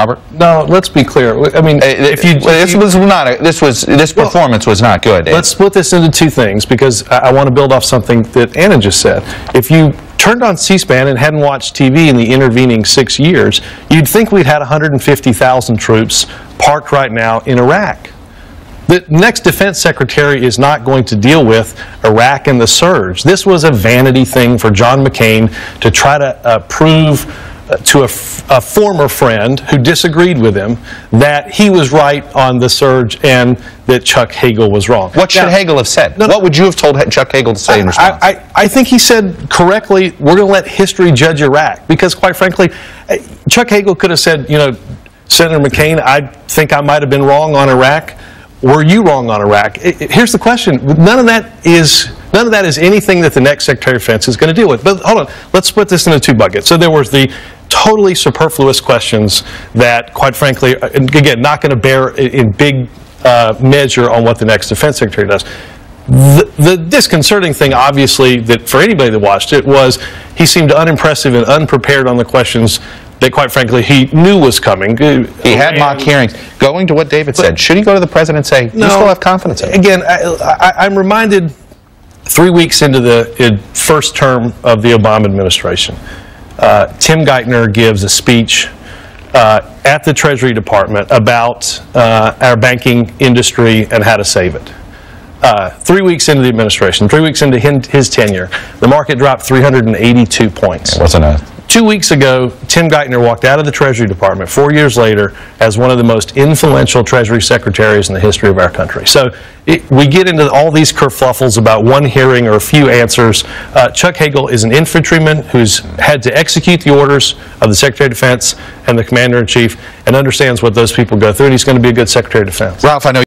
Robert? No, let's be clear. I mean, this performance was not good. Let's split this into two things, because I want to build off something that Anna just said. If you turned on C-SPAN and hadn't watched TV in the intervening 6 years, you'd think we'd had 150,000 troops parked right now in Iraq. The next defense secretary is not going to deal with Iraq and the surge. This was a vanity thing for John McCain to try to prove to a former friend who disagreed with him that he was right on the surge and that Chuck Hagel was wrong. What should Hagel have said? What would you have told Chuck Hagel to say in response? I think he said correctly, we're going to let history judge Iraq, because quite frankly, Chuck Hagel could have said, you know, Senator McCain, I think I might have been wrong on Iraq. Were you wrong on Iraq? Here's the question. None of that is anything that the next Secretary of Defense is going to deal with. But hold on, let's split this into two buckets. So there was the totally superfluous questions that, quite frankly, again, not going to bear in big measure on what the next Defense Secretary does. The disconcerting thing, obviously, that for anybody that watched it, was he seemed unimpressive and unprepared on the questions that, quite frankly, he knew was coming. He had mock hearings. Going to what David said, should he go to the president and say, you still have confidence in him? Again, I'm reminded 3 weeks into the first term of the Obama administration, Tim Geithner gives a speech at the Treasury Department about our banking industry and how to save it. 3 weeks into the administration, 3 weeks into his tenure, the market dropped 382 points. It wasn't a... 2 weeks ago, Tim Geithner walked out of the Treasury Department 4 years later as one of the most influential Treasury secretaries in the history of our country. So we get into all these kerfluffles about one hearing or a few answers. Chuck Hagel is an infantryman who's had to execute the orders of the Secretary of Defense and the Commander-in-Chief and understands what those people go through, and he's going to be a good Secretary of Defense. Ralph, I know